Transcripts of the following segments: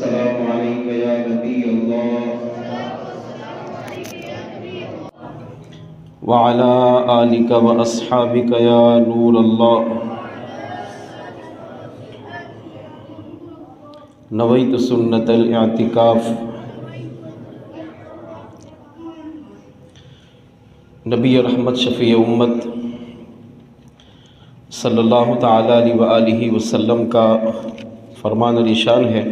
السلام عليك يا نبي الله وعلى آلك وأصحابك يا نور الله نويت سنة الاعتكاف نبی رحمت شفیع امت صلی اللہ تعالیٰ علیہ وآلہ وسلم کا فرمان الشان ہے،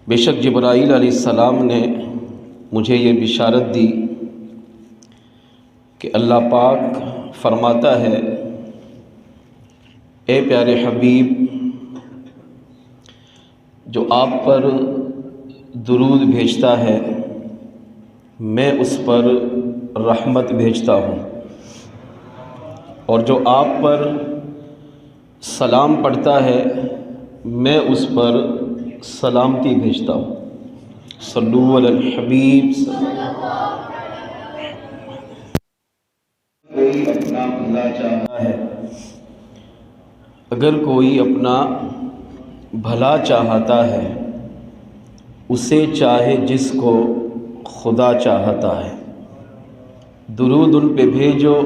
بے شک جبرائیل علیہ السلام نے مجھے یہ بشارت دی کہ اللہ پاک فرماتا ہے، اے پیارے حبیب، جو آپ پر درود بھیجتا ہے میں اس پر رحمت بھیجتا ہوں، اور جو آپ پر سلام پڑھتا ہے میں اس پر سلامتی بھیجتا ہوں۔ صلو علی الحبیب۔ کوئی اپنا بھلا چاہتا ہے، اگر کوئی اپنا بھلا چاہتا ہے اسے چاہے جس کو خدا چاہتا ہے، درود ان پہ بھیجو،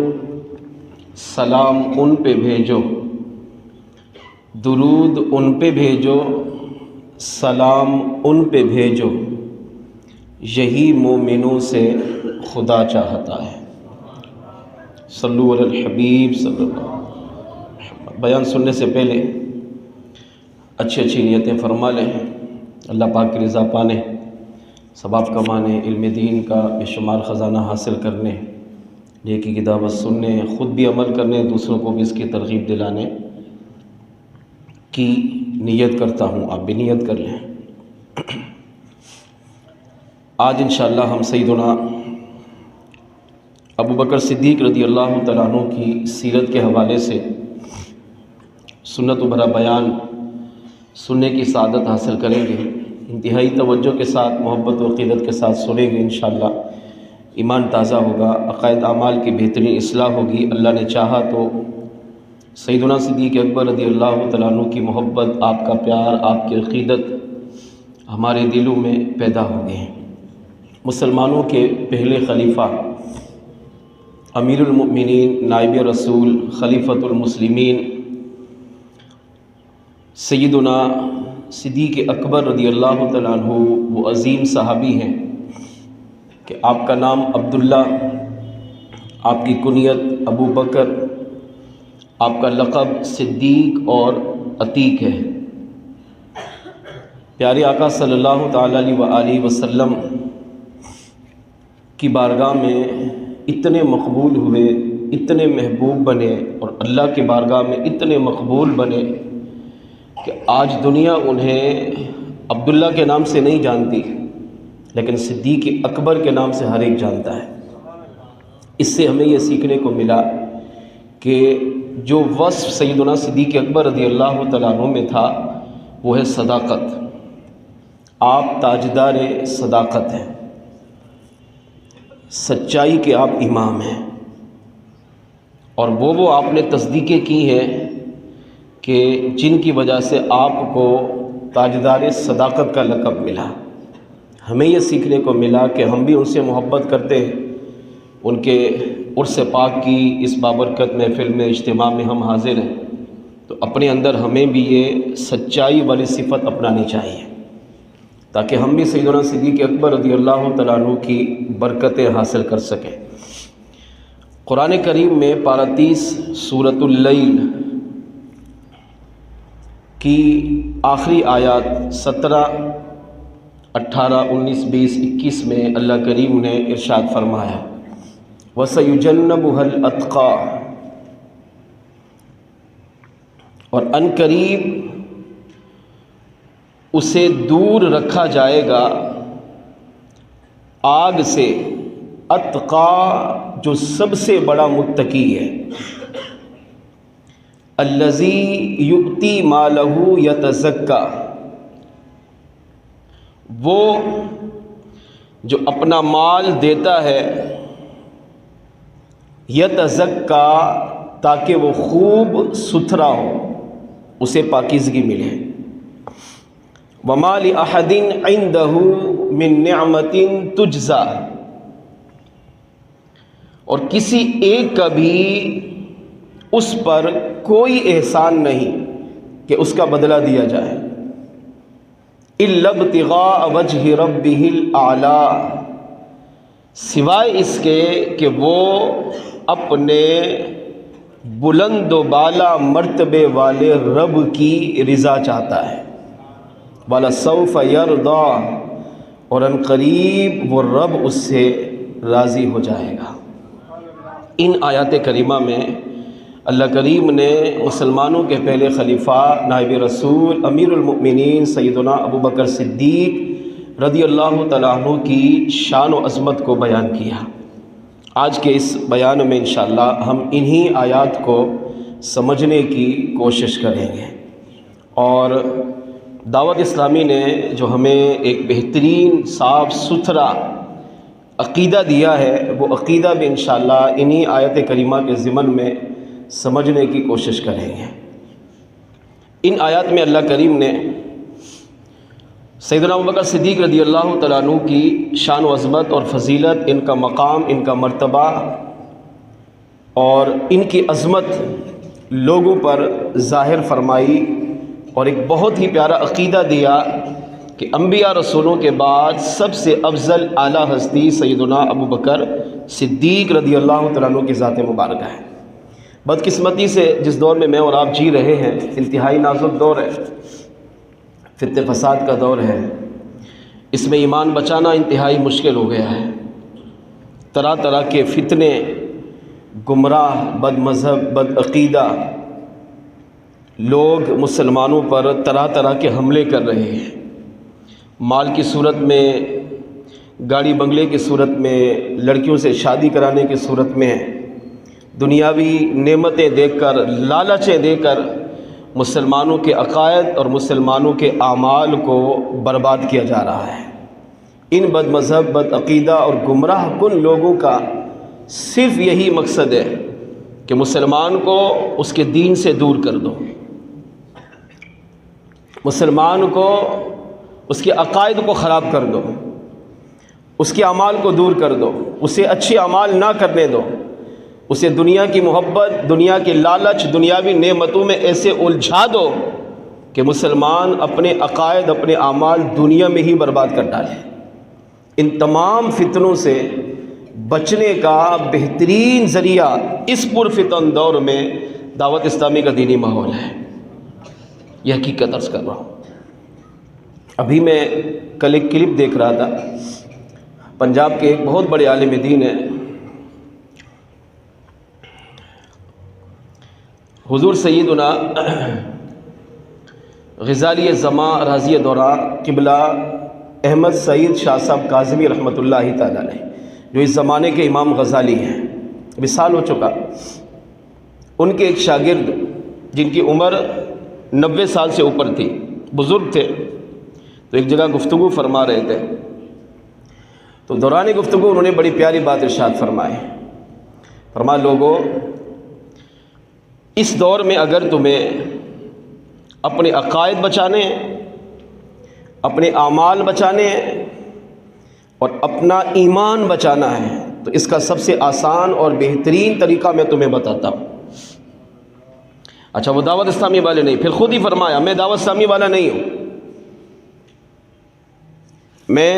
سلام ان پہ بھیجو، درود ان پہ بھیجو، سلام ان پہ بھیجو، یہی مومنوں سے خدا چاہتا ہے۔ صلو علی الحبیب صلی اللہ علیہ وسلم۔ بیان سننے سے پہلے اچھی نیتیں فرما لیں، اللہ پاک کی رضا پانے، ثواب کمانے، علم دین کا بے شمار خزانہ حاصل کرنے، نیکی کی دعوت سننے، خود بھی عمل کرنے، دوسروں کو بھی اس کی ترغیب دلانے کی نیت کرتا ہوں، آپ بھی نیت کر لیں۔ آج انشاءاللہ ہم سیدنا ابو بکر صدیق رضی اللہ تعالیٰ عنہ کی سیرت کے حوالے سے سنت و بھرا بیان سننے کی سعادت حاصل کریں گے۔ انتہائی توجہ کے ساتھ، محبت و عقیدت کے ساتھ سنیں گے، انشاءاللہ ایمان تازہ ہوگا، عقائد اعمال کی بہترین اصلاح ہوگی۔ اللہ نے چاہا تو سیدنا صدیق اکبر رضی اللہ تعالیٰ عنہ کی محبت، آپ کا پیار، آپ کی عقیدت ہمارے دلوں میں پیدا ہو گئے ہیں۔ مسلمانوں کے پہلے خلیفہ، امیر المؤمنین، نائب رسول، خلیفۃ المسلمین، سیدنا صدیق اکبر رضی اللہ تعالیٰ عنہ وہ عظیم صحابی ہیں کہ آپ کا نام عبداللہ، آپ کی کنیت ابو بکر، آپ کا لقب صدیق اور عتیق ہے۔ پیارے آقا صلی اللہ تعالیٰ علیہ وآلہ وسلم کی بارگاہ میں اتنے مقبول ہوئے، اتنے محبوب بنے، اور اللہ کی بارگاہ میں اتنے مقبول بنے کہ آج دنیا انہیں عبداللہ کے نام سے نہیں جانتی، لیکن صدیق اکبر کے نام سے ہر ایک جانتا ہے۔ اس سے ہمیں یہ سیکھنے کو ملا کہ جو وصف سیدنا صدیق اکبر رضی اللہ تعالیٰ عنہ میں تھا وہ ہے صداقت۔ آپ تاجدار صداقت ہیں، سچائی کے آپ امام ہیں، اور وہ آپ نے تصدیقیں کی ہیں کہ جن کی وجہ سے آپ کو تاجدار صداقت کا لقب ملا۔ ہمیں یہ سیکھنے کو ملا کہ ہم بھی ان سے محبت کرتے ہیں۔ ان کے عرس پاک کی اس بابرکت محفل میں، اجتماع میں ہم حاضر ہیں، تو اپنے اندر ہمیں بھی یہ سچائی والی صفت اپنانی چاہیے تاکہ ہم بھی سیدنا صدیق اکبر رضی اللہ تعالیٰ عنہ کی برکتیں حاصل کر سکیں۔ قرآن کریم میں پارہ 30 سورۃ اللیل کی آخری آیات 17، 18، 19، 20، 21 میں اللہ کریم نے ارشاد فرمایا، وَسَيُجَنَّبُهَا الْأَتْقَى، اور ان قریب اسے دور رکھا جائے گا آگ سے، اتقا جو سب سے بڑا متقی ہے، الذی یؤتی مالہ یتزکیٰ، وہ جو اپنا مال دیتا ہے یتزکیٰ، تاکہ وہ خوب ستھرا ہو، اسے پاکیزگی ملے۔ وَمَا لِأَحَدٍ عِندَهُ مِن نِعْمَةٍ تُجْزَىٰ، اور کسی ایک کا بھی اس پر کوئی احسان نہیں کہ اس کا بدلہ دیا جائے۔ إِلَّا ابْتِغَاءَ وَجْهِ رَبِّهِ الْأَعْلَىٰ، سوائے اس کے کہ وہ اپنے بلند و بالا مرتبے والے رب کی رضا چاہتا ہے۔ وَلَسَوْفَ يَرْضَىٰ، اور ان قریب وہ رب اس سے راضی ہو جائے گا۔ ان آیات کریمہ میں اللہ کریم نے مسلمانوں کے پہلے خلیفہ نائب رسول امیر المؤمنین سیدنا ابو بکر صدیق رضی اللہ تعالیٰ عنہ کی شان و عظمت کو بیان کیا۔ آج کے اس بیان میں انشاءاللہ ہم انہی آیات کو سمجھنے کی کوشش کریں گے، اور دعوت اسلامی نے جو ہمیں ایک بہترین صاف ستھرا عقیدہ دیا ہے، وہ عقیدہ بھی انشاءاللہ انہی آیت کریمہ کے ضمن میں سمجھنے کی کوشش کریں گے۔ ان آیات میں اللہ کریم نے سیدنا ابو بکر صدیق رضی اللہ تعالیٰ عنہ کی شان و عظمت اور فضیلت، ان کا مقام، ان کا مرتبہ اور ان کی عظمت لوگوں پر ظاہر فرمائی، اور ایک بہت ہی پیارا عقیدہ دیا کہ انبیاء رسولوں کے بعد سب سے افضل اعلیٰ ہستی سیدنا ابو بکر صدیق رضی اللہ تعالیٰ عنہ کی ذات مبارکہ ہے۔ بدقسمتی سے جس دور میں اور آپ جی رہے ہیں، انتہائی نازک دور ہے، فتنہ فساد کا دور ہے، اس میں ایمان بچانا انتہائی مشکل ہو گیا ہے۔ طرح طرح کے فتنے، گمراہ، بد مذہب، بد عقیدہ لوگ مسلمانوں پر طرح طرح کے حملے کر رہے ہیں، مال کی صورت میں، گاڑی بنگلے کی صورت میں، لڑکیوں سے شادی کرانے کی صورت میں، دنیاوی نعمتیں دے کر، لالچیں دے کر مسلمانوں کے عقائد اور مسلمانوں کے اعمال کو برباد کیا جا رہا ہے۔ ان بد مذہب، بد عقیدہ اور گمراہ کن لوگوں کا صرف یہی مقصد ہے کہ مسلمان کو اس کے دین سے دور کر دو، مسلمان کو اس کے عقائد کو خراب کر دو، اس کے اعمال کو دور کر دو، اسے اچھے اعمال نہ کرنے دو، اسے دنیا کی محبت، دنیا کے لالچ، دنیاوی نعمتوں میں ایسے الجھا دو کہ مسلمان اپنے عقائد، اپنے اعمال دنیا میں ہی برباد کر ڈالے۔ ان تمام فتنوں سے بچنے کا بہترین ذریعہ اس پرفتن دور میں دعوت اسلامی کا دینی ماحول ہے۔ یہ حقیقت عرض کر رہا ہوں۔ ابھی میں کل ایک کلپ دیکھ رہا تھا، پنجاب کے ایک بہت بڑے عالم دین ہیں، حضور سیدنا غزالی زماں راضی دوران قبلہ احمد سعید شاہ صاحب کاظمی رحمۃ اللہ تعالیٰ علیہ، جو اس زمانے کے امام غزالی ہیں، وصال ہو چکا، ان کے ایک شاگرد جن کی عمر 90 سال سے اوپر تھی، بزرگ تھے، تو ایک جگہ گفتگو فرما رہے تھے، تو دوران گفتگو انہوں نے بڑی پیاری بات ارشاد فرمایا لوگوں، اس دور میں اگر تمہیں اپنے عقائد بچانے ہیں، اپنے اعمال بچانے ہیں اور اپنا ایمان بچانا ہے، تو اس کا سب سے آسان اور بہترین طریقہ میں تمہیں بتاتا ہوں۔ اچھا، وہ دعوت اسلامی والے نہیں، پھر خود ہی فرمایا میں دعوت اسلامی والا نہیں ہوں، میں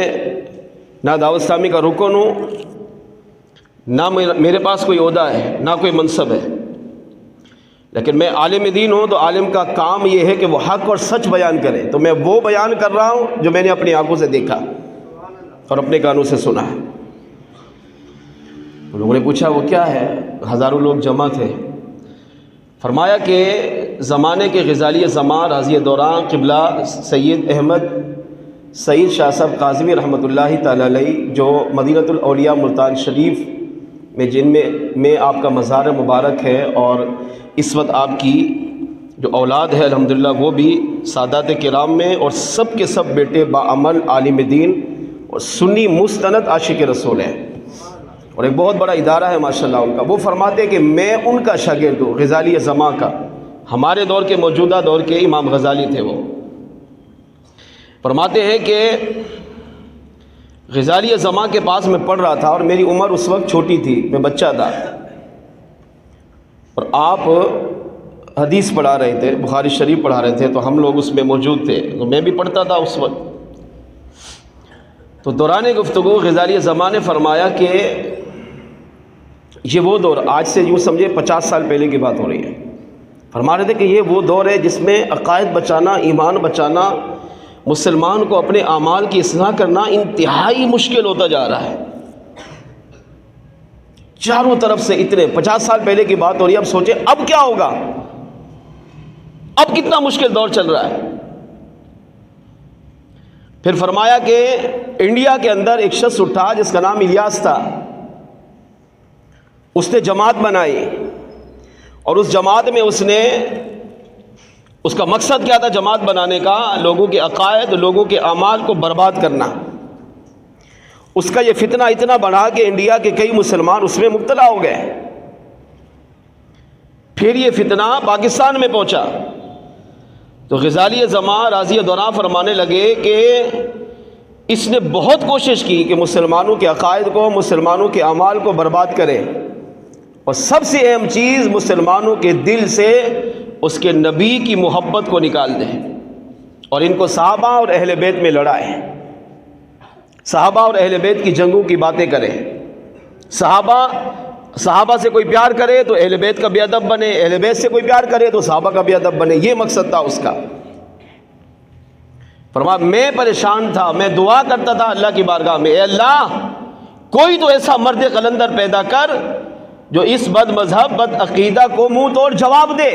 نہ دعوت اسلامی کا رکن ہوں، نہ میرے پاس کوئی عہدہ ہے، نہ کوئی منصب ہے، لیکن میں عالم دین ہوں، تو عالم کا کام یہ ہے کہ وہ حق اور سچ بیان کرے، تو میں وہ بیان کر رہا ہوں جو میں نے اپنی آنکھوں سے دیکھا اور اپنے کانوں سے سنا ہے۔ لوگوں نے پوچھا وہ کیا ہے؟ ہزاروں لوگ جمع تھے۔ فرمایا کہ زمانے کے غزالی زماں راضی دوران قبلہ سید احمد سعید شاہ صاحب کاظمی رحمۃ اللہ تعالیٰ علیہ، جو مدینۃ الاولیاء ملتان شریف میں جن میں آپ کا مزار مبارک ہے، اور اس وقت آپ کی جو اولاد ہے الحمدللہ وہ بھی سادات کرام میں، اور سب کے سب بیٹے باعمل عالم دین اور سنی مستند عاشق رسول ہیں، اور ایک بہت بڑا ادارہ ہے ماشاءاللہ ان کا۔ وہ فرماتے ہیں کہ میں ان کا شاگرد ہوں، غزالی زماں کا، ہمارے دور کے موجودہ دور کے امام غزالی تھے. وہ فرماتے ہیں کہ غزالی زماں کے پاس میں پڑھ رہا تھا اور میری عمر اس وقت چھوٹی تھی، میں بچہ تھا، اور آپ حدیث پڑھا رہے تھے، بخاری شریف پڑھا رہے تھے، تو ہم لوگ اس میں موجود تھے، تو میں بھی پڑھتا تھا اس وقت. تو دوران گفتگو غزالی زماں نے فرمایا کہ یہ وہ دور، آج سے یوں سمجھے 50 سال پہلے کی بات ہو رہی ہے، فرما رہے تھے کہ یہ وہ دور ہے جس میں عقائد بچانا، ایمان بچانا، مسلمان کو اپنے اعمال کی اصلاح کرنا انتہائی مشکل ہوتا جا رہا ہے. چاروں طرف سے اتنے 50 سال پہلے کی بات ہو رہی ہے، اب سوچیں اب کیا ہوگا، اب کتنا مشکل دور چل رہا ہے. پھر فرمایا کہ انڈیا کے اندر ایک شخص اٹھا جس کا نام الیاس تھا، اس نے جماعت بنائی، اور اس جماعت میں اس کا مقصد کیا تھا جماعت بنانے کا؟ لوگوں کے عقائد، لوگوں کے اعمال کو برباد کرنا. اس کا یہ فتنہ اتنا بڑھا کہ انڈیا کے کئی مسلمان اس میں مبتلا ہو گئے. پھر یہ فتنہ پاکستان میں پہنچا تو غزالی زماں راضی دوراں فرمانے لگے کہ اس نے بہت کوشش کی کہ مسلمانوں کے عقائد کو، مسلمانوں کے اعمال کو برباد کرے، اور سب سے اہم چیز مسلمانوں کے دل سے اس کے نبی کی محبت کو نکال دے، اور ان کو صحابہ اور اہل بیت میں لڑائے، صحابہ اور اہل بیت کی جنگوں کی باتیں کرے. صحابہ سے کوئی پیار کرے تو اہل بیت کا بے ادب بنے، اہل بیت سے کوئی پیار کرے تو صحابہ کا بے ادب بنے. یہ مقصد تھا اس کا. فرمایا میں پریشان تھا، میں دعا کرتا تھا اللہ کی بارگاہ میں، اے اللہ کوئی تو ایسا مرد قلندر پیدا کر جو اس بد مذہب، بد عقیدہ کو منہ توڑ جواب دے،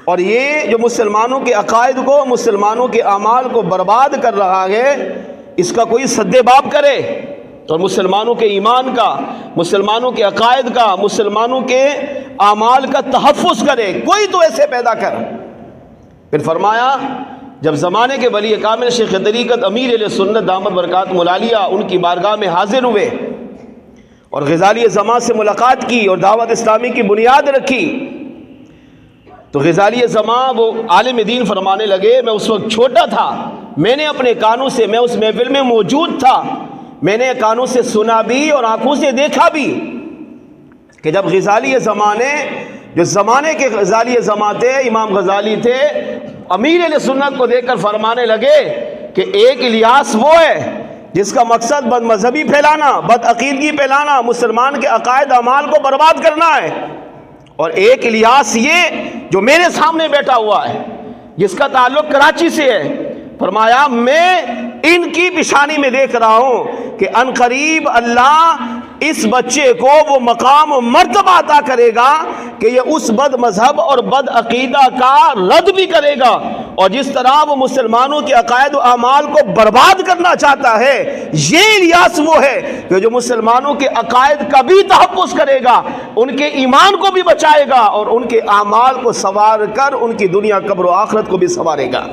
اور یہ جو مسلمانوں کے عقائد کو، مسلمانوں کے اعمال کو برباد کر رہا ہے، اس کا کوئی سد باب کرے، اور مسلمانوں کے ایمان کا، مسلمانوں کے عقائد کا، مسلمانوں کے اعمال کا تحفظ کرے، کوئی تو ایسے پیدا کر. پھر فرمایا جب زمانے کے ولی کامل شیخ طریقت امیر اہل سنت دامت برکات ملالیہ ان کی بارگاہ میں حاضر ہوئے اور غزالی زماں سے ملاقات کی اور دعوت اسلامی کی بنیاد رکھی، تو غزالی زماں وہ عالم دین فرمانے لگے میں اس وقت چھوٹا تھا، میں نے اپنے کانوں سے، میں اس محفل میں موجود تھا، میں نے کانوں سے سنا بھی اور آنکھوں سے دیکھا بھی کہ جب غزالی زماں نے، جو زمانے کے غزالی زماں تھے، امام غزالی تھے، امیر اہل سنت کو دیکھ کر فرمانے لگے کہ ایک الیاس وہ ہے جس کا مقصد بد مذہبی پھیلانا، بد عقیدگی پھیلانا، مسلمان کے عقائد اعمال کو برباد کرنا ہے، اور ایک الیاس یہ جو میرے سامنے بیٹھا ہوا ہے جس کا تعلق کراچی سے ہے. فرمایا میں ان کی پیشانی میں دیکھ رہا ہوں کہ ان قریب اللہ اس بچے کو وہ مقام و مرتبہ عطا کرے گا کہ یہ اس بد مذہب اور بد عقیدہ کا رد بھی کرے گا، اور جس طرح وہ مسلمانوں کے عقائد و اعمال کو برباد کرنا چاہتا ہے، یہ الیاس وہ ہے کہ جو مسلمانوں کے عقائد کا بھی تحفظ کرے گا، ان کے ایمان کو بھی بچائے گا، اور ان کے اعمال کو سنوار کر ان کی دنیا قبر و آخرت کو بھی سنوارے گا.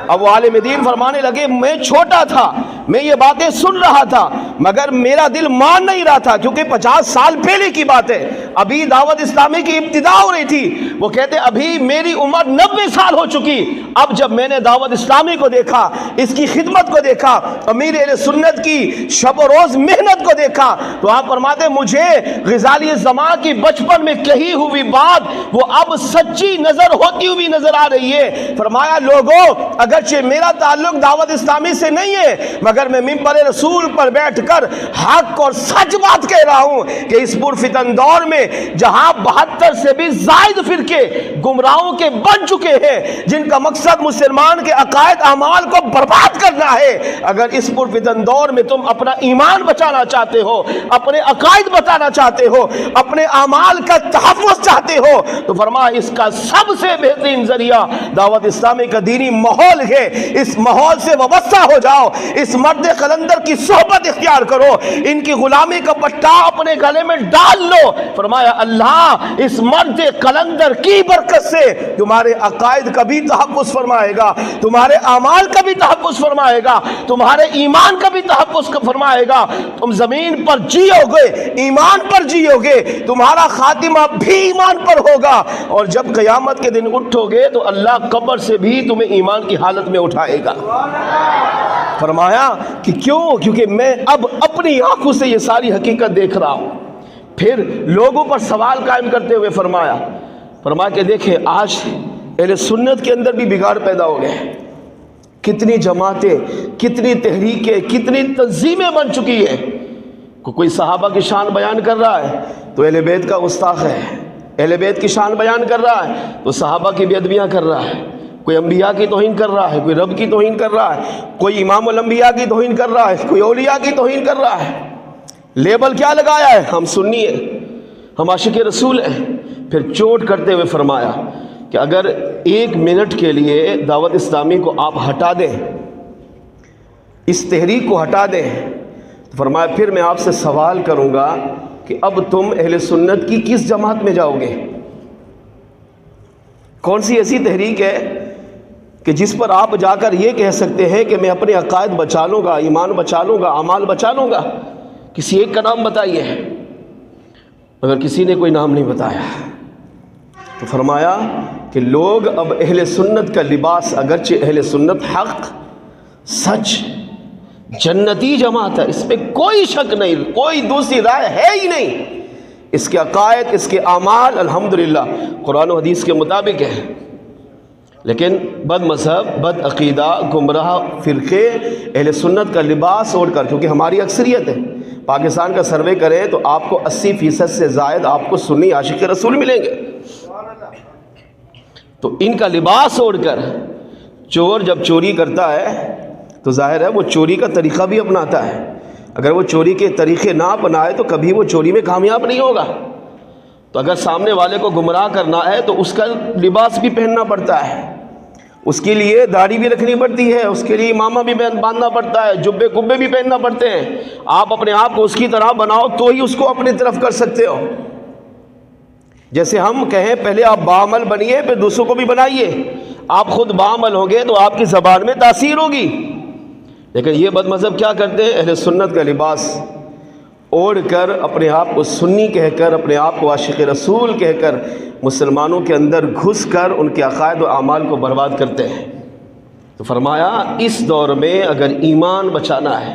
اب وہ عالم دین فرمانے لگے میں چھوٹا تھا، میں یہ باتیں سن رہا تھا، مگر میرا دل مان نہیں رہا تھا، کیونکہ 50 سال پہلے کی بات ہے، ابھی دعوت اسلامی کی ابتدا ہو رہی تھی. وہ کہتے ابھی میری عمر 90 سال ہو چکی. اب جب میں نے دعوت اسلامی کو دیکھا، اس کی خدمت کو دیکھا، امیر اہل سنت کی شب و روز محنت کو دیکھا، تو آپ فرماتے مجھے غزالی زماں کی بچپن میں کہی ہوئی بات وہ اب سچی نظر ہوتی ہوئی نظر آ رہی ہے. فرمایا لوگوں اگرچہ میرا تعلق دعوت اسلامی سے نہیں ہے، مگر میں منبر رسول پر بیٹھ کر حق اور سچ بات کہہ رہا ہوں کہ اس پرفتن دور میں جہاں 72 سے بھی زائد فرقے گمراہوں کے بن چکے ہیں جن کا مقصد مسلمان کے عقائد اعمال کو برباد کرنا ہے، اگر اس پرفتن دور میں تم اپنا ایمان بچانا چاہتے ہو، اپنے عقائد بچانا چاہتے ہو، اپنے اعمال کا تحفظ چاہتے ہو، تو فرمایا اس کا سب سے بہترین ذریعہ دعوت اسلامی کا دینی ماحول ہے. اس ماحول سے وابستہ ہو جاؤ، اس مرد قلندر کی صحبت اختیار کرو، ان کی غلامی کا پٹا اپنے گلے میں ڈال لو. فرمایا اللہ اس مرد قلندر کی برکت سے تمہارے عقائد کا بھی تحفظ فرمائے گا، تمہارے اعمال کا بھی تحفظ فرمائے گا، تمہارے ایمان کا بھی تحفظ فرمائے گا، تم زمین پر جیو گے، ایمان پر جیو گے، تمہارا خاتمہ بھی ایمان پر ہوگا، اور جب قیامت کے دن اٹھو گے تو اللہ قبر سے بھی تمہیں ایمان کی حالت میں اٹھائے گا۔ فرمایا کہ کیوں؟ کیونکہ میں اب اپنی آنکھوں سے یہ ساری حقیقت دیکھ رہا ہوں۔ پھر لوگوں پر سوال قائم کرتے ہوئے فرمایا کہ دیکھیں آج اہل سنت کے اندر بھی بگاڑ پیدا ہو گئے، کتنی جماعتیں، کتنی تحریکیں، کتنی تنظیمیں بن چکی ہیں۔ کوئی صحابہ کی شان بیان کر رہا ہے تو اہل بیت کا گستاخ ہے، اہل بیت کی شان بیان کر رہا ہے تو صحابہ کی بے ادبیاں کر رہا ہے، کوئی انبیاء کی توہین کر رہا ہے، کوئی رب کی توہین کر رہا ہے، کوئی امام الانبیاء کی توہین کر رہا ہے، کوئی اولیاء کی توہین کر رہا ہے۔ لیبل کیا لگایا ہے؟ ہم سنی ہیں، ہم عاشق رسول ہیں۔ پھر چوٹ کرتے ہوئے فرمایا کہ اگر 1 منٹ کے لیے دعوت اسلامی کو آپ ہٹا دیں، اس تحریک کو ہٹا دیں، تو فرمایا پھر میں آپ سے سوال کروں گا کہ اب تم اہل سنت کی کس جماعت میں جاؤ گے؟ کون سی ایسی تحریک ہے کہ جس پر آپ جا کر یہ کہہ سکتے ہیں کہ میں اپنے عقائد بچا لوں گا، ایمان بچا لوں گا، اعمال بچا لوں گا؟ کسی ایک کا نام بتائیے۔ اگر کسی نے کوئی نام نہیں بتایا تو فرمایا کہ لوگ اب اہل سنت کا لباس، اگرچہ اہل سنت حق، سچ، جنتی جماعت ہے، اس پہ کوئی شک نہیں، کوئی دوسری رائے ہے ہی نہیں، اس کے عقائد، اس کے اعمال الحمدللہ قرآن و حدیث کے مطابق ہے، لیکن بد مذہب، بد عقیدہ، گمراہ فرقے اہل سنت کا لباس اوڑھ کر، کیونکہ ہماری اکثریت ہے، پاکستان کا سروے کریں تو آپ کو 80% سے زائد آپ کو سنی عاشق رسول ملیں گے، تو ان کا لباس اوڑھ کر چور جب چوری کرتا ہے تو ظاہر ہے وہ چوری کا طریقہ بھی اپناتا ہے، اگر وہ چوری کے طریقے نہ اپنائے تو کبھی وہ چوری میں کامیاب نہیں ہوگا۔ تو اگر سامنے والے کو گمراہ کرنا ہے تو اس کا لباس بھی پہننا پڑتا ہے، اس کے لیے داڑھی بھی رکھنی پڑتی ہے، اس کے لیے امامہ بھی باندھنا پڑتا ہے، جبے کبے بھی پہننا پڑتے ہیں۔ آپ اپنے آپ کو اس کی طرح بناؤ تو ہی اس کو اپنی طرف کر سکتے ہو۔ جیسے ہم کہیں پہلے آپ باعمل بنیے پھر دوسروں کو بھی بنائیے، آپ خود باعمل ہوں گے تو آپ کی زبان میں تاثیر ہوگی۔ لیکن یہ بد مذہب کیا کرتے ہیں؟ اہل سنت کا لباس اوڑھ کر، اپنے آپ کو سنی کہہ کر، اپنے آپ کو عاشق رسول کہہ کر مسلمانوں کے اندر گھس کر ان کے عقائد و اعمال کو برباد کرتے ہیں۔ تو فرمایا اس دور میں اگر ایمان بچانا ہے،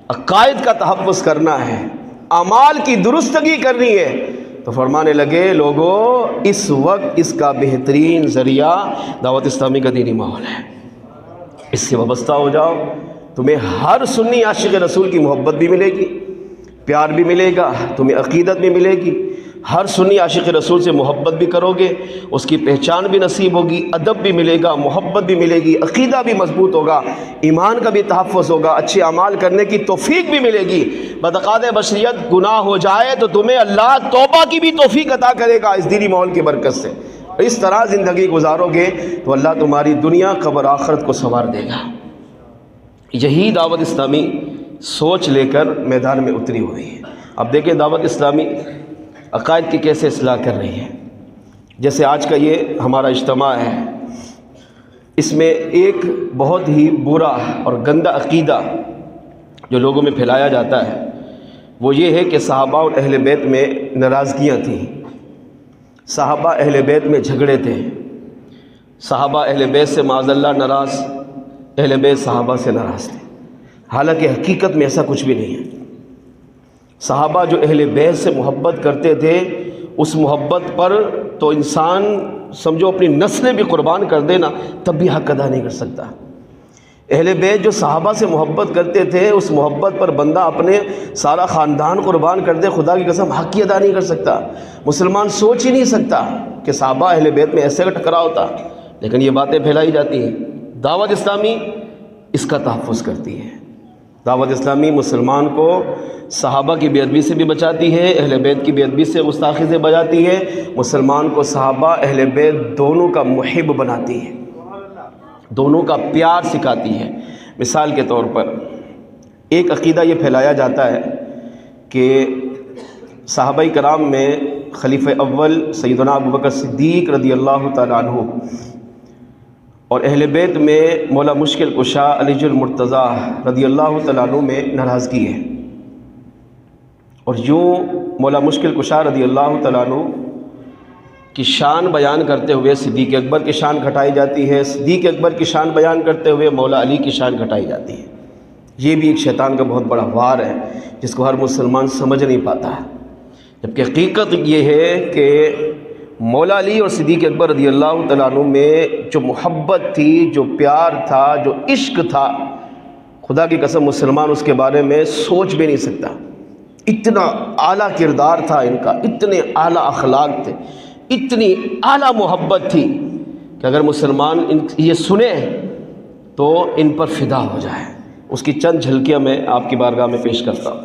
عقائد کا تحفظ کرنا ہے، اعمال کی درستگی کرنی ہے، تو فرمانے لگے لوگوں اس وقت اس کا بہترین ذریعہ دعوت اسلامی کا دینی ماحول ہے، اس سے وابستہ ہو جاؤ، تمہیں ہر سنی عاشق رسول کی محبت بھی ملے گی، پیار بھی ملے گا، تمہیں عقیدت بھی ملے گی، ہر سنی عاشق رسول سے محبت بھی کرو گے، اس کی پہچان بھی نصیب ہوگی، ادب بھی ملے گا، محبت بھی ملے گی، عقیدہ بھی مضبوط ہوگا، ایمان کا بھی تحفظ ہوگا، اچھے اعمال کرنے کی توفیق بھی ملے گی۔ بدقات بشریت گناہ ہو جائے تو تمہیں اللہ توبہ کی بھی توفیق عطا کرے گا اس دینی ماحول کی برکت سے۔ اس طرح زندگی گزارو گے تو اللہ تمہاری دنیا قبر آخرت کو سنوار دے گا۔ یہی دعوت اسلامی سوچ لے کر میدان میں اتری ہوئی ہے۔ اب دیکھیں دعوت اسلامی عقائد کی کیسے اصلاح کر رہی ہے۔ جیسے آج کا یہ ہمارا اجتماع ہے، اس میں ایک بہت ہی برا اور گندا عقیدہ جو لوگوں میں پھیلایا جاتا ہے وہ یہ ہے کہ صحابہ اور اہل بیت میں ناراضگیاں تھیں، صحابہ اہل بیت میں جھگڑے تھے، صحابہ اہل بیت سے معاذ اللہ ناراض، اہل بیت صحابہ سے ناراض تھے۔ حالانکہ حقیقت میں ایسا کچھ بھی نہیں ہے۔ صحابہ جو اہل بیت سے محبت کرتے تھے، اس محبت پر تو انسان سمجھو اپنی نسلیں بھی قربان کر دینا تب بھی حق ادا نہیں کر سکتا۔ اہل بیت جو صحابہ سے محبت کرتے تھے، اس محبت پر بندہ اپنے سارا خاندان قربان کر دے، خدا کی قسم حق کی ادا نہیں کر سکتا۔ مسلمان سوچ ہی نہیں سکتا کہ صحابہ اہل بیت میں ایسے کا ٹکراؤ ہوتا، لیکن یہ باتیں پھیلائی جاتی ہیں۔ دعوت اسلامی اس کا تحفظ کرتی ہے۔ دعوت اسلامی مسلمان کو صحابہ کی بے ادبی سے بھی بچاتی ہے، اہل بیت کی بے ادبی سے گستاخی سے بچاتی ہے، مسلمان کو صحابہ اہل بیت دونوں کا محب بناتی ہے، دونوں کا پیار سکھاتی ہے۔ مثال کے طور پر ایک عقیدہ یہ پھیلایا جاتا ہے کہ صحابہ کرام میں خلیفہ اول سیدنا ابوبکر صدیق رضی اللہ تعالیٰ عنہ اور اہل بیت میں مولا مشکل کشا علی المرتضیٰ رضی اللہ تعالیٰ عنہ میں ناراضگی ہے، اور یوں مولا مشکل کشا رضی اللہ تعالیٰ عنہ کی شان بیان کرتے ہوئے صدیق اکبر کی شان گھٹائی جاتی ہے، صدیق اکبر کی شان بیان کرتے ہوئے مولا علی کی شان گھٹائی جاتی ہے۔ یہ بھی ایک شیطان کا بہت بڑا وار ہے جس کو ہر مسلمان سمجھ نہیں پاتا ہے، جبکہ حقیقت یہ ہے کہ مولا علی اور صدیق اکبر رضی اللہ تعالیٰ عنہ میں جو محبت تھی، جو پیار تھا، جو عشق تھا، خدا کی قسم مسلمان اس کے بارے میں سوچ بھی نہیں سکتا۔ اتنا اعلیٰ کردار تھا ان کا، اتنے اعلیٰ اخلاق تھے، اتنی اعلیٰ محبت تھی کہ اگر مسلمان یہ سنے تو ان پر فدا ہو جائے۔ اس کی چند جھلکیاں میں آپ کی بارگاہ میں پیش کرتا ہوں۔